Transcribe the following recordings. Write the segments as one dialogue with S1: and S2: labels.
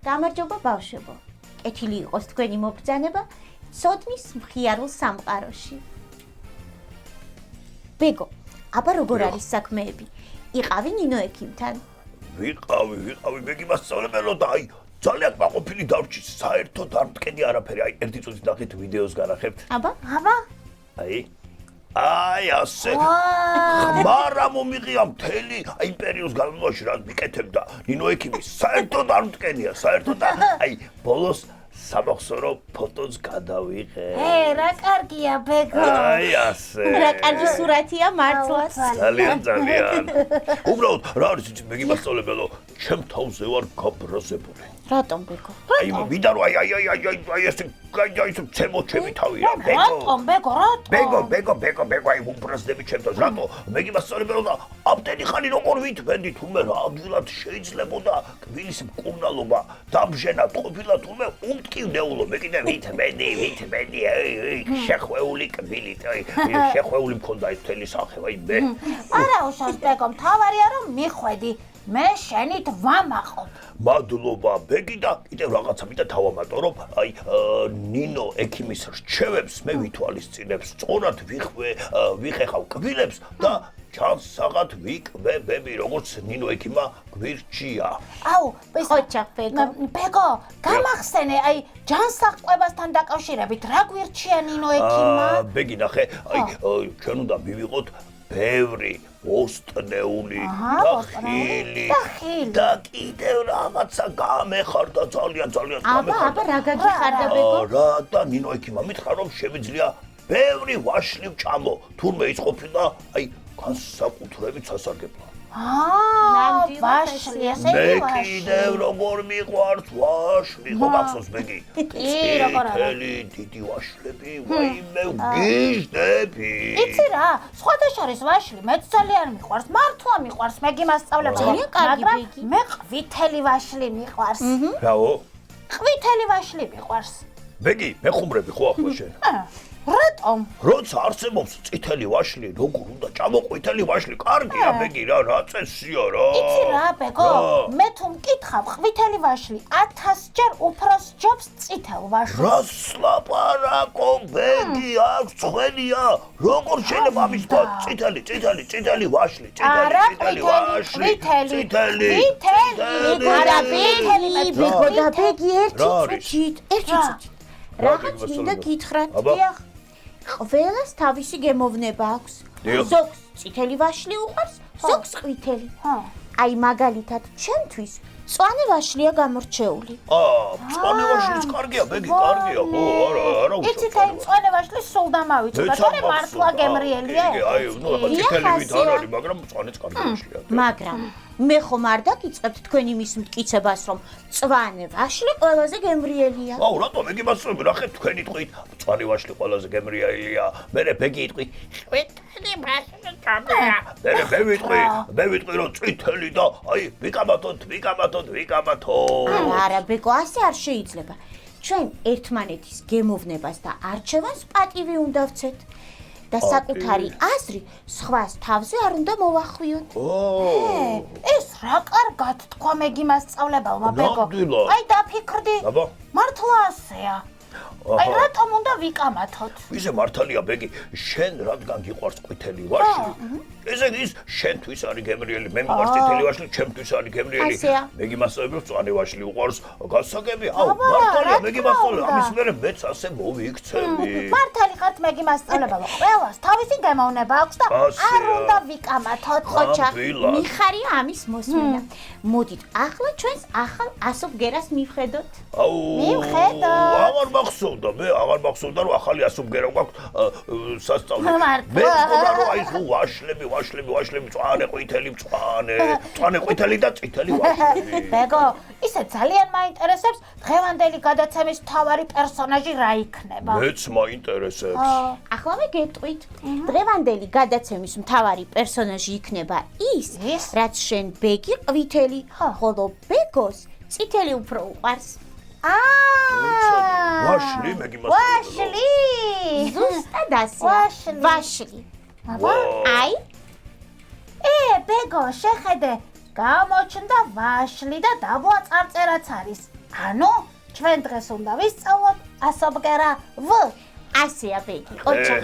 S1: გამარჯობა ბავშვებო. კეთილი იყოს თქვენი მობრძანება ცოდნის მხიარულ სამყაროში. ბეგო, აბა როგორ არის საქმეები? იყავი ნინო ექიმთან?
S2: ვიყავი, მეგი მასწავლებელო და აი ძალიან მაყოფილი დავჭი, საერთოდ არ მტკენი არაფერი, აი ერთი წუთით ნახეთ ვიდეოს განახებთ.
S1: აბა?
S2: აი ასე. ხმარა მომიღია მთელი აი პერიოდის განმავლობაში რაც მიკეთებდა ნინო ექიმი, საერთოდ არ მტკენია, საერთოდ აი ბოლოს სამახსოვრო ფოტოც გადავიღე.
S3: რა კარგია ბეგო.
S2: აი ასე.
S1: რა კარგი სურათია მართლაც.
S2: ძალიან. უბრალოდ რა არის იცით მეგი მასწავლებელო, ჩემ თავზე ვარ გაბრაზებული.
S1: რატომ ბეგო?
S2: აი მინდა რომ აი ესე გაიჯაისო ჩემო ჩემი თავი რა
S3: ბეგო რატომ?
S2: ბეგო აი უბრაზდები ჩემთვის რატო მეგი მასწავლებელო და აპტენი ხანი როგორ ვითბენდი თუმე რა ადგილად შეიძლებოდა კბილის მკურნალობა დამჟენა ყოფილა თუმე უმტკივნეულო მე კიდე ვითბენდი შეხვეული კბილით აი შეხვეული მქონდა ეს მთელი სახე აი მე
S3: არა უშავს ბეგო მთავარია რომ მიხვედი მე შენით ვამაყობ.
S2: მადლობა ბეგი და კიდევ რაღაცა მინდა თავამატო რომ აი ნინო ექიმის რჩევებს მე ვითვალისწინებს სწორად ვიხეხავ კბილებს და ჩანსაღად ვიკვებები როგორც ნინო ექიმა გვირჩია.
S3: აუ
S1: ხოჭა
S3: ბეგო გამახსენე აი ჯანსაღყვებასთან დაკავშირებით რა გვირჩია ნინო ექიმა?
S2: ბეგი ნახე აი ჩვენ უნდა მივიღოთ ბევრი ოსტნეული და კიდევ რაღაცა გამეხარდა ძალიან გამეხარდა.
S1: აბა რა გაგიხარდა ბეგო?
S2: რა და ნინო ექიმა მითხრა რომ შემიძლია ბევრი ვაშლი ვჭამო თურმე ის ყოფილა აი განსაკუთრებით სასარგებლო.
S3: ვაშლი ესე
S2: მე კიდევ როგორ მიყვარს ვაშლი ხო მახსოვს მეგი? წითელი დიდი ვაშლები ვაიმე ვგიჟდები.
S3: იცი რა სხვათა შორის ვაშლი მეც ძალიან მიყვარს მართლა მიყვარს მეგი მასწავლებელი მაგრამ მე ყვითელი ვაშლი მიყვარს.
S2: რაო?
S3: ყვითელი ვაშლი მიყვარს.
S2: მეგი მეხუმრები ხო ახლა შენ?
S3: რატომ?
S2: როცა არსებობს წითელი ვაშლი, როგორ უნდა ჭამო ყვითელი ვაშლი? კარგია, მეგი რა წესია რა.
S3: იცი რა, ბეგო, მე თუ მკითხავ, ყვითელი ვაშლი 1000 ჯერ უფრო სჯობს წითელ ვაშლს.
S2: რას ლაპარაკო, ბეგი, აქვს ცხელია. როგორ შეიძლება ამის თქვა წითელი ვაშლი, წითელი ვაშლი.
S3: ყვითელი.
S1: ბეგო და ბეგი ერთი წუთით. რაღაც მინდა გითხრათ. ყველას თავისი გემოვნება აქვს. ზოგს წითელი ვაშლი უყვარს, ზოგს ყვითელი. აი მაგალითად ჩემთვის მწვანე ვაშლია გამორჩეული.
S2: მწვანე ვაშლიც კარგია, ბეგი, კარგია. ხო, არა უშავ.
S3: იცით აი მწვანე ვაშლი სულ დამავიწყდა, თორე მართლა გემრიელია.
S2: აი, ნუ აბა წითელი ვით არ არის, მაგრამ მწვანეც კარგი ვაშლია.
S1: მაგრამ მე ხომ არ დაგიწყებთ თქვენი მის მტკიცებას რომ მწვანე ვაშლი ყველაზე გემრიელია.
S2: აუ რატომ მეგი მასწავლებელი ნახეთ თქვენი ტყვით მწვანე ვაშლი ყველაზე გემრიელია. მერე ბეგი იტყვი ყვითელი ვაშლი გამია. მე ვიტყვი რომ წითელი და აი ვიკამათოთ.
S1: არა ბეგო ასე არ შეიძლება. ჩვენ ერთმანეთის გემოვნებას და არჩევანს პატივი უნდა ვცეთ. და საკუთარი აზრი სხვას თავზე არ უნდა მოვახვიოთ.
S3: ეს რა კარგად თქვა მეგი მასწავლებელმა ბეგო. აი დაფიქრდი. მართლა ასეა. აი რატომ უნდა ვიკამათოთ?
S2: ისე მართალია ბეგი, შენ რადგან გიყვარს ყვითელი ვაშლი? ესე ის შენთვის არის გემრიელი, მე მიყვარს წითელი ვაშლი, ჩემთვის არის გემრიელი. მეგი მასწავლებელს მწვანე ვაშლი უყვარს, გასაგებია. აუ მართალია მეგი მასწავლებელი, ამის მერე მეც ასე მოვიქცევი.
S3: მართალი ხართ მეგი მასწავლებელო, ყველას თავისი გემოვნება აქვს და არ უნდა ვიკამათოთ.
S1: ხოჭა, მიხარია ამის მოსმენა. მოდით ახლა ჩვენს ახალ ასობგერას მივხედოთ.
S3: მივხედოთ.
S2: აღარ მახსოვდა რომ ახალი ასობგერა გვაქვს სასწავლებლად. მე მგონია რომ აი თუ ვაშლები, მწვანე, ყვითელი და წითელი ვაშლები.
S3: ბეგო, ისე ძალიან მაინტერესებს დღევანდელი გადაცემის მთავარი პერსონაჟი რა იქნება.
S2: მეც მაინტერესებს.
S1: ახლა გეტყვით. დღევანდელი გადაცემის მთავარი პერსონაჟი იქნება ის, რაც შენ ბეგი ყვითელი, ხოლო ბეგოს წითელი უფრო უყვარს.
S2: ვაშლი მეგი
S3: ვაშლი
S1: ზუსტად ასე ვაშლი აი
S3: ბეგო შეხედე გამოჩნდა ვაშლი და დაბლა წარწერაც არის ანუ ჩვენ დღეს უნდა ვისწავლოთ ასობგერა V.
S1: ასეა ბეგი, ყოჩა.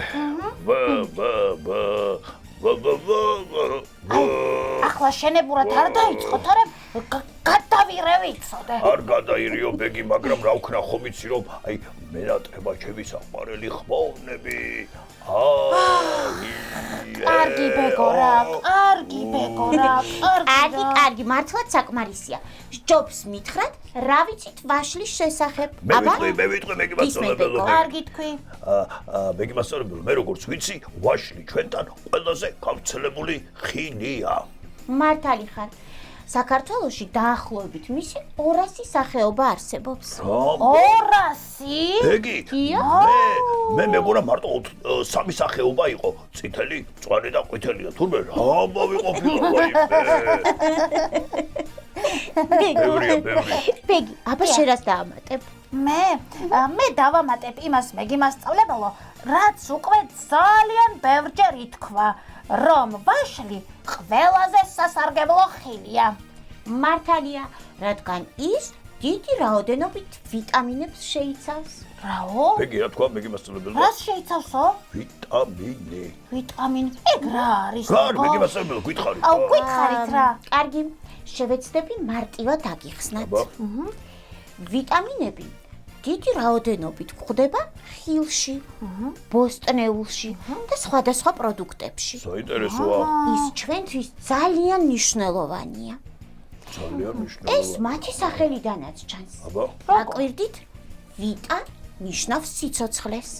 S3: ახლა შენებურად არ დაიწყოთ, არა გადავირე ვიცოდე.
S2: არ გადაირიო ბეგი, მაგრამ რა ვქნა ხომ იცი რომ აი მენატრება ჩემი საყვარელი ხმოვნები.
S3: კარგი ბეგო რა, კარგი ბეგო რა,
S1: კარგი, მართლაც საკმარისია. ჯობს მითხრათ, რა ვიცით ვაშლის შესახებ?
S2: მე ვიტყვი ბეგი მასწავლებელო.
S3: კარგი თქვი.
S2: ბეგი მასწავლებელო, მე როგორც ვიცი, ვაშლი ჩვენთან ყველაზე გავრცელებული ხილია.
S1: მართალი ხარ. საქართველოში დაახლოებით მისი 200 სახეობა არსებობს.
S3: 200?
S2: ბეგი, მე მეგონა მარტო 3 სახეობა იყო, წითელი, მწვანე და ყვითელი და თურმე რა მოვიყოფილა ვაიმე.
S1: ბეგი, აბა შენ რას დაამატებ?
S3: მე დავამატებ იმას მეგი მასწავლებელო, რაც უკვე ძალიან ბევრჯერ ითქვა, რომ ვაშლი ყველაზე სასარგებლო ხილია.
S1: მართალია, რადგან ის დიდი რაოდენობით ვიტამინებს შეიცავს.
S3: რაო?
S2: ბეგი, რა თქვა მეგი მასწავლებელო?
S3: რას შეიცავსო?
S2: ვიტამინი.
S3: ეგ რა არის?
S2: რა არის მეგი მასწავლებელო, გითხარით?
S3: აუ, გითხარით რა.
S1: კარგი, შევეცდები მარტივად აგიხსნათ. ვიტამინები დიდი რაოდენობით გვხვდება ხილში, ბოსტნეულში და სხვადასხვა პროდუქტებში.
S2: საინტერესოა.
S1: ის ჩვენთვის ძალიან მნიშვნელოვანია.
S2: ძალიან მნიშვნელოვანია.
S1: ეს მათი სახელიდანაც ჩანს.
S2: აბა.
S1: დაკვირდით, ვიტა ნიშნავს სიცოცხლეს.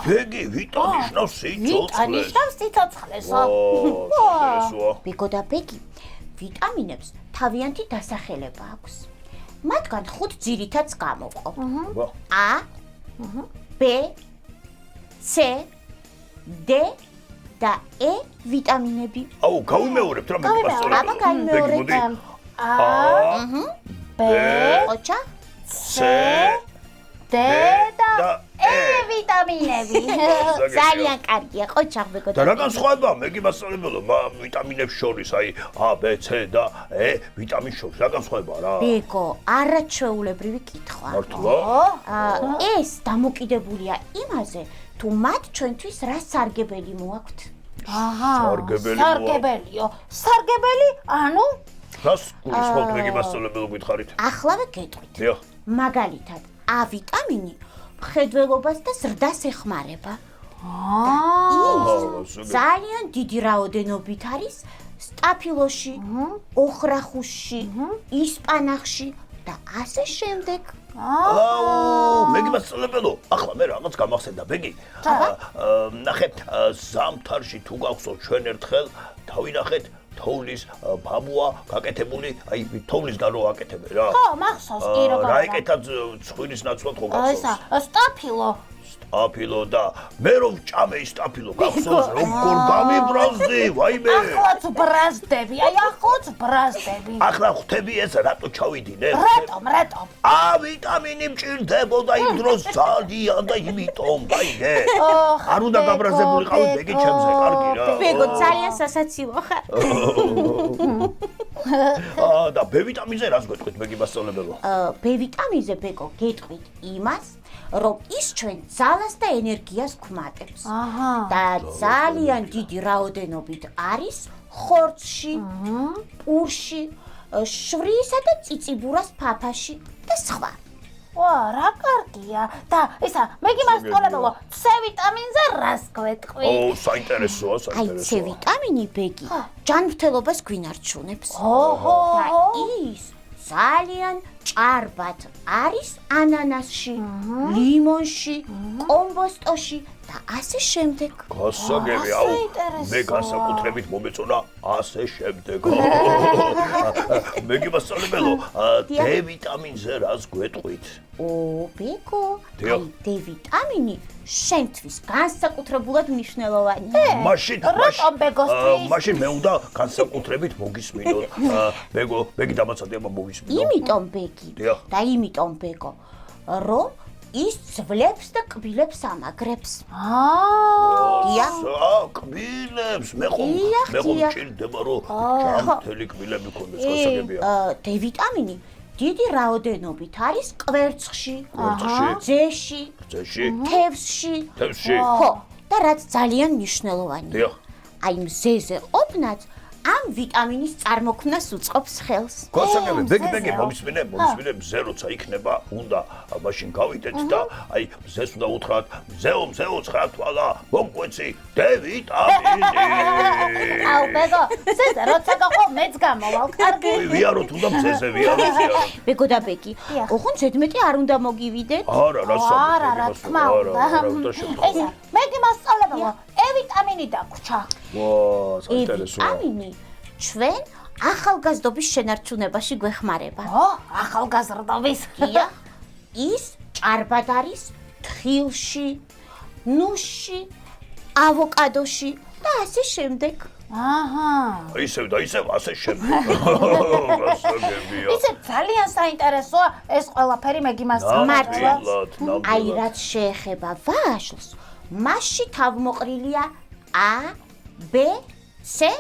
S2: ბეგი, ვიტა ნიშნავს სიცოცხლეს.
S3: ნიშნავს სიცოცხლესო.
S2: საინტერესოა.
S1: ბეგო და ბეგი, ვიტამინებს თავიანთი დასახელება აქვს. მათგან 5 ძირითადს გამოყო. A, B, C, D და E ვიტამინები.
S2: აუ, გავიმეორებთ რა მეგი მასწავლებელო.
S1: აბა გავიმეორებთ.
S3: A, B,
S1: ოჩა,
S3: C, D და E ვიტამინები.
S1: ძალიან კარგია, ყოჩა ბეგო
S2: და რა განსხვავება მეგი მასწავლებელო ვიტამინებს შორის, აი A, B, C და E ვიტამინს შორის რა განსხვავება რა?
S1: ბეგო, არაჩვეულებრივი კითხვა.
S2: მართლა?
S1: ეს დამოკიდებულია იმაზე, თუ მათ ჩვენთვის რა სარგებელი მოაქვთ.
S3: სარგებელიო. სარგებელი, ანუ
S2: რას გულისხმობთ მეგი მასწავლებელო გითხარით?
S1: ახლავე გეტყვით.
S2: დიახ.
S1: მაგალითად, A ვიტამინი მხედველობას და ზრდას ეხმარება. ის ძალიან დიდი რაოდენობით არის სტაფილოში, ოხრახუსში, ისპანახში და ასე შემდეგ.
S2: აუ, მეგი მასწავლებელო, ახლა მე რაღაც გამახსენდა, ბეგი. ნახე, ზამთარში თუ გავხსოვთ ჩვენ ერთხელ, დავინახეთ თოვლის ბაბუა გაკეთებული, აი თოვლისგან რო აკეთებენ რა.
S3: ხო, მახსოვს კი როგორ.
S2: რა ეკეთათ ცხვირის ნაცვლად ხო გახსოვს?
S3: სტაფილო.
S2: სტაფილო და მე რომ ჭამე ის სტაფილო გახსოვს როგორ გამიბრაზდი, ვაიმე.
S3: ახლაც ბრაზდები, აი ახლაც ბრაზდები.
S2: ახლა ხვდები ეს რატო ჩავიდინე?
S3: რატომ?
S2: ვიტამინი მჭირდებოდა იმ დროს ძალიან და იმიტომ, ვაიმე. არ უნდა გაბრაზებულიყავი ბეგი ჩემზე, კარგი რა.
S1: ბეგო, ძალიან სასაცილო ხარ.
S2: და B ვიტამინზე რას გეტყვით მეგი მასწავლებელო?
S1: B ვიტამინზე ბეგო გეტყვით იმას, რომ ის ჩვენ ძალას და ენერგიას გვმატებს. და ძალიან დიდი რაოდენობით არის ხორცში, პურში, შვრიისა და წიწიბურას ფაფაში და სხვა.
S3: ვა, რა კარგია. და ისა, მეგი მასწავლებელო, C ვიტამინზე რას გვეტყვი?
S2: ო, საინტერესოა,
S1: აი,
S2: საინტერესოა.
S1: C ვიტამინი ბეგი ჯანმრთელობას გვინარჩუნებს.
S3: ოჰო.
S1: და ის ძალიან ჭარბად არის ანანასში, ლიმონში, კომბოსტოში და ასე შემდეგ.
S2: გასაგები, აუ, მე განსაკუთრებით მომეწონა ასე შემდეგ. მეგი მასწავლებელო, D ვიტამინზე რას გვეტყვით?
S1: ბეგო, აი D ვიტამინი შენთვის განსაკუთრებულად მნიშვნელოვანია.
S3: რატომ ბეგოსთვის?
S2: მაშინ მე უნდა განსაკუთრებით მოგისმინოთ. ბეგი დამაცადე აბა მოვისმინო.
S1: იმიტომ ბეგი და იმიტომ ბეგო, რომ ის ძვლებს და კბილებს ამაგრებს.
S2: დიახ. კბილებს, მე ხომ მჭირდება რომ ჯანმრთელი კბილები გქონდეს, გასაგებია.
S1: D ვიტამინი დიდი რაოდენობით არის კვერცხში,
S2: ძეში,
S1: თევზში. ხო, და რაც ძალიან მნიშვნელოვანია.
S2: დიახ.
S1: აი მზეზე ყოფნაც ამ ვიტამინის წარმოქმნას უწყობს ხელს.
S2: გასაგები, ბეგი მომისმინე, მზე როცა იქნება, უნდა მაშინ გავიდეთ და აი მზეს უნდა უთხრათ, მზეო ცხრათვალა, მოგყვეცი დ-ვიტამინი.
S3: აუ ბეგო, მზეზე როცა გაყო მეც გამოვალ, კარგი.
S2: ვიაროთ უნდა მზეზე, ვიაროთ.
S1: ბეგო და ბეგი, ოღონდ ზედმეტი არ უნდა მოგივიდეთ.
S2: არა,
S3: რა თქმა უნდა. ესა, მეგი მასწავლებელო, ვიტამინი დაგვრჩა.
S2: ვა, საინტერესოა.
S1: ვიტამინი ჩვენ ახალგაზრდობის შენარჩუნებაში გვეხმარება.
S3: ახალგაზრდობის.
S1: დიახ, ის ჭარბად არის თხილში, ნუშში, ავოკადოში და ასე შემდეგ.
S3: აჰა.
S2: ისევ და ისევ ასე შემდეგ. გასაგებია.
S3: ისე ძალიან საინტერესოა ეს ყველაფერი მე გიმასწავლე.
S1: აი რაც შეეხება ვაშლს, მასში თავმოყრილია A, B, C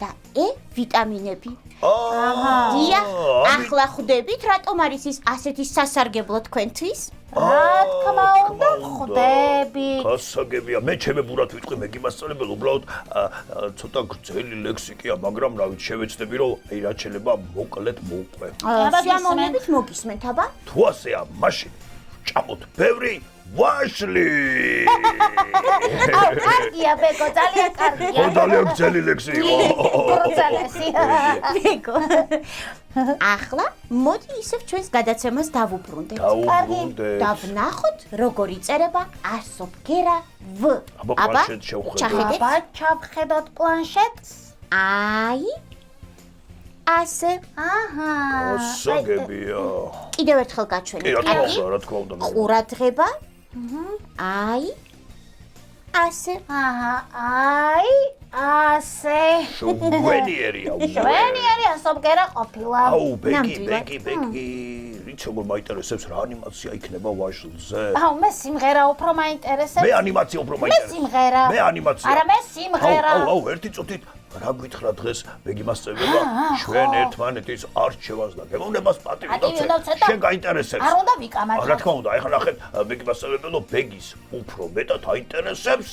S1: და E ვიტამინები. დიახ, ახლა ხვდებით, რატომ არის ის ასეთი სასარგებლო თქვენთვის?
S3: რა თქმა უნდა, ხვდები.
S2: გასაგებია, მე ჩემი ბურად ვიტყვი, მე გიმასწავლებელ, უბრალოდ ცოტა გრძელი ლექსიკია, მაგრამ რა ვიცი, შევეცდები, რომ აი რაც შეიძლება მოკლედ მოვყვე.
S1: სიამოვნებით მოგისმენთ, აბა?
S2: თუ ასეა, მაშინ ჭამოთ ბევრი ვაშლი.
S3: აუ, კარგია ბეგო, ძალიან კარგია.
S2: ძალიან გრძელი ლექსი იყო.
S3: გრძელესი.
S1: ბეგო. ახლა მოდი ისევ ჩვენს გადაცემას დავუბრუნდეთ. და ვნახოთ, როგორ იწერება ასობგერა V.
S2: აბა, შევხედოთ.
S3: აბა, ჩავხედოთ პლანშეტს.
S1: აი ასე.
S3: აჰა.
S2: გასაგებია.
S1: კიდევ ერთხელ გაჩვენეთ.
S2: რა თქმა უნდა.
S1: ყურადღება. აი ასე.
S3: აჰა, აი ასე.
S2: შვენიერია.
S3: შვენიერი ასობგერა ყოფილა.
S2: აუ, ბეგი. რიც როგორ მაინტერესებს რა ანიმაცია იქნება ვაშლზე.
S3: აუ, მე სიმღერა უფრო მაინტერესებს.
S2: მე ანიმაცია უფრო მაინტერესებს.
S3: მე სიმღერა.
S2: მე ანიმაცია.
S3: არა, მე სიმღერა.
S2: აუ, ერთი წუთით რა გითხრა დღეს ბეგი მასწავლებელმა ჩვენ ერთმანეთის არჩევას და გემოვნებას პატივი დავცეთ. შენ გაინტერესებს.
S3: არ უნდა ვიკამათო.
S2: რა თქმა უნდა, ეხლა ნახეთ ბეგი მასწავლებელო ბეგის უფრო მეტად აინტერესებს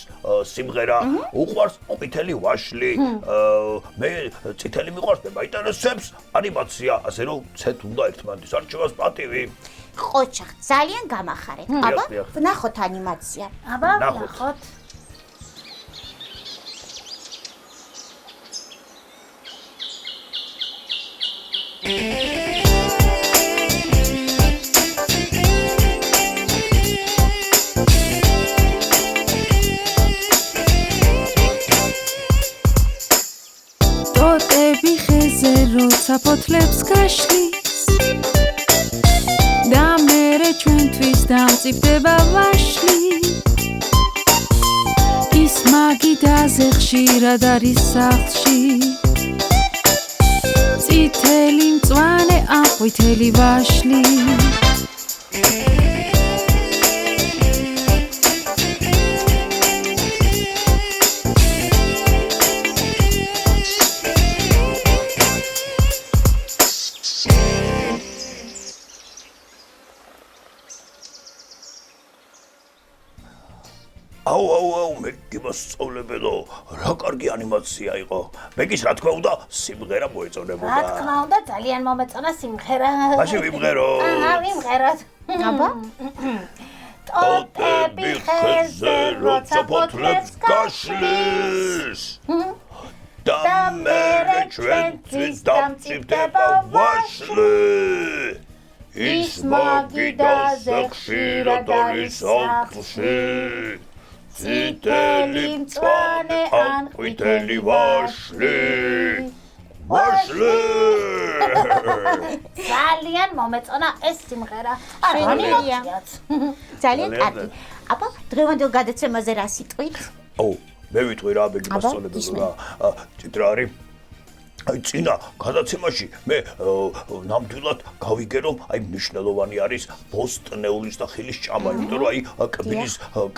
S2: სიმღერა, უყვარს ყვითელი ვაშლი, მე წითელი მიყვარს, მე მაინტერესებს ანიმაცია, ასე რომ ცეთ უნდა ერთმანეთის არჩევას პატივი.
S1: ყოჩახ, ძალიან გამახარეთ. აბა, ვნახოთ ანიმაცია.
S3: აბა, ვნახოთ.
S4: ტოტები ხეზე როცა ფოთლებს გაშლის და მერე ჩვენთვის დამწიფდება ვაშლი ის მაგიდაზე ხშირად არის სახლში წითელი მწვანე ან ყვითელი ვაშლი
S2: აუ, მე გიმასწავლებელო, რა კარგი ანიმაცია იყო. ბეგის რა თქმა უნდა, სიმღერა მოეწონებოდა.
S3: რა თქმა უნდა, ძალიან მომეწონა სიმღერა.
S2: მაშინ ვიმღეროთ.
S3: ვიმღეროთ.
S1: აბა?
S3: ტოტები ხეზე როცა ფოთლებს გაშლის
S2: და მერე ჩვენთვის დამწიფდება ვაშლი ის მაგიდაზე ხშირად არის სახლში წითელი მწვანე ან ყვითელი ვაშლი
S3: ძალიან მომეწონა ეს სიმღერა. ანიმაციაც.
S1: ძალიან კარგი. აბა, დღევანდელ გადაცემაზე რა სიტყვით?
S2: მე ვიტყვი რა ბეგი მასწავლებელო რა. ჭიდრა არის. აი წინა გადაცემაში მე ნამდვილად გავიგე რომ აი მნიშვნელოვანი არის ბოსტნეულის და ხილის ჭამა, იმიტომ რომ აი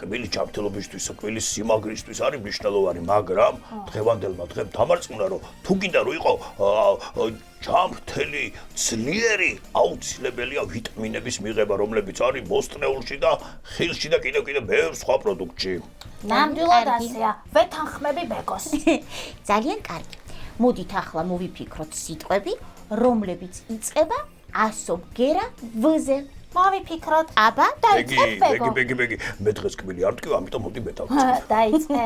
S2: კბილის ჯანმრთელობისთვის, კბილის სიმაგრისთვის არის მნიშვნელოვანი, მაგრამ დღევანდელმა დღემ დამარცხნა რომ თუ გინდა რომ იყო ჯანმრთელი, ძლიერი, აუცილებელია ვიტამინების მიღება, რომლებიც არის ბოსტნეულში და ხილში და კიდევ ბევრ სხვა პროდუქტში.
S3: ნამდვილად ასეა, ვეთანხმები ბეკოს.
S1: ძალიან კარგი. მოდით ახლა მოვიფიქროთ სიტყვები, რომლებიც იწყება ასო ბგერა ვ-ზე.
S3: მოვიფიქროთ.
S1: აბა,
S3: დაიწყებ ბეკო.
S2: ბეგი, მე დღეს კბილი არ მტკივა, ამიტომ მოდი მე დავწყებ.
S3: დაიწყე.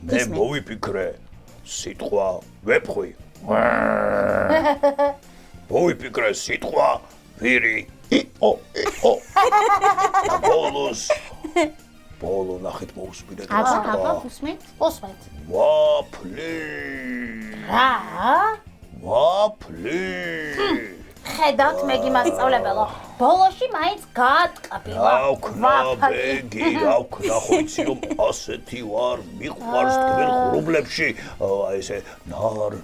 S2: მე მოვიფიქრე სიტყვა ვეფხვი. მოვიფიქრე სიტყვა ვირი. ბოლო ნახეთ მოусმინეთ.
S1: აბა, უსმენთ?
S3: უსმენთ.
S2: ვაფლი.
S3: რა?
S2: ვაფლი.
S3: ხედავთ მეგიმასწავლებელო. ბოლოში მაინც გაატყაბილა.
S2: ბეგი, ხო იცი რომ ასეთი ვარ, მიყვარს თბილ ღრუბლებში, აი ესე ნარი.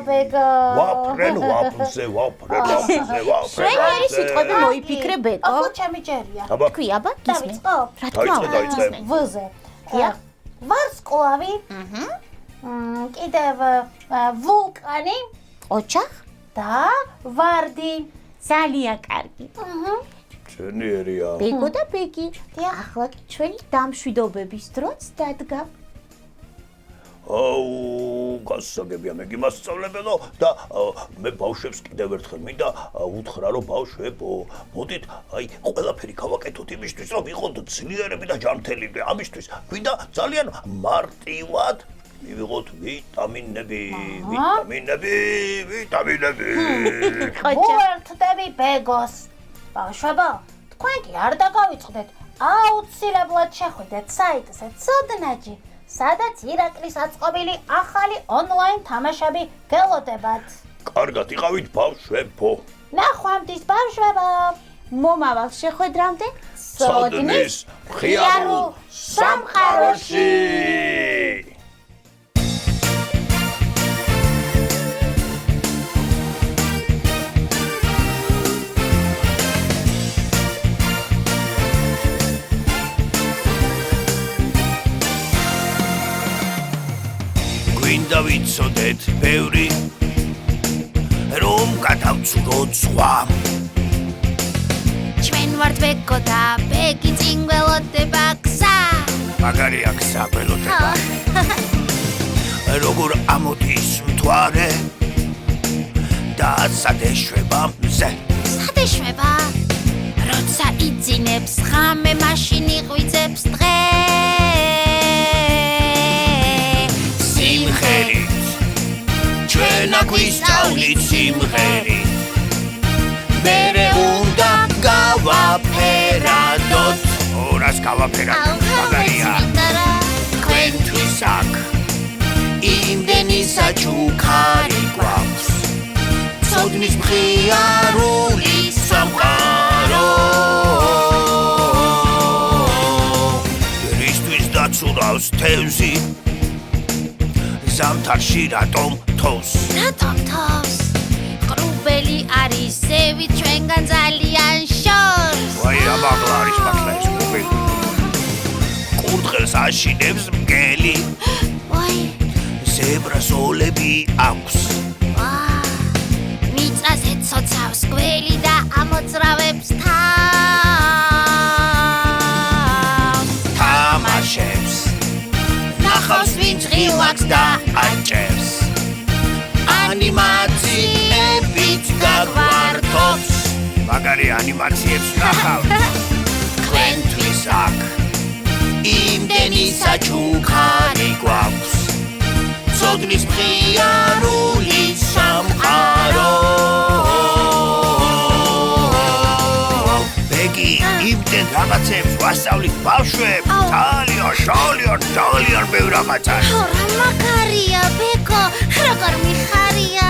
S3: ბეგო.
S2: ვაფრენ ვაფლზე.
S1: შვენიერი სიტყვები მოიფიქრე ბეკო.
S3: ახლა ჩემი ჯერია.
S1: თქვი, აბა, გისმენ. რა თქმა უნდა,
S2: დაიწყე.
S3: ვ-ზე. ვარსკვლავი. კიდევ ვულკანი.
S1: ოჩახ
S3: და ვარდი.
S1: ძალიან კარგი.
S2: ჩვენიერია.
S1: ბეკო და ბეგი. ახლა ჩვენი დამშვიდობების დროც დადგა.
S2: გასაგებია მეგიმასწავლებელო და მე ბავშვებს კიდევ ერთხელ მინდა უთხრა რომ ბავშვებო, მოდით აი ყველაფერი გავაკეთოთ იმისთვის რომ ვიყოთ ძლიერები და ჯანმრთელები. ამისთვის გვინდა ძალიან მარტივად მივიღოთ ვიტამინები.
S3: უერთდები ბეგოს. ბავშვებო, თქვენ კი არ დაგავიწყდეთ. აუცილებლად შეხვიდეთ საიტზე ცოდნაჯი, სადაც ირაკლის აწყობილი ახალი ონლაინ თამაშები გელოდებათ.
S2: კარგად იყავით ბავშვებო.
S3: ნახვამდის ბავშვებო.
S1: მომავალ შეხვედრამდე
S2: ცოდნის მხიარულ სამყაროში. გვინდა ვიცოდეთ ბევრი რომ გადავცუროთ სხვა.
S5: ჩვენ ვართ ბეკო და ბეგი წინ გველოდება გზა.
S2: მაგარია გზა გველოდება. როგორ ამოდის მთვარე და სადეშვება მზე.
S5: სადეშვება? როცა იძინებს ღამე მაშინ იღვიძებს დღე.
S2: სიმღერით ჩვენ აგვისწავლით სიმღერით. მერე უნდა გავაფერადოთ. რას გავაფერადოთ? მაგარია. თქვენთვის აქ იმდენი საჩუქარი გვაქვს. ცოდნის მხიარული სამყარო. რისთვის დაცურავს თევზი? ზამთარში რატომ თოვს?
S5: რატომ თოვს? ყრუბელი არის ზევი ჩვენგან ძალიან შორს.
S2: ვაი, ამაღლა არის მართლა ეს ყრუბელი. კურდღელს აშინებს მგელი.
S5: ვაი.
S2: ზებრას ოლები აქვს.
S5: მიწაზე ცოცავს გველი და ამოძრავებს თავს.
S2: თამაშებს ნახავს ვინც ღილაკს და აჭერს. ანიმაციებით გაგვართობს. მაგარი ანიმაციებს ნახავთ. თქვენთვის აქ იმდენი საჩუქარი გვაქვს. ცოდნის მხიარული სამყარო. ბეგი იმდენ რაღაცებს ვასწავლით ბავშვებს. ძალიან ბევრ რაღაცას.
S5: რა მაგარია ბეკო, როგორ მიხარია.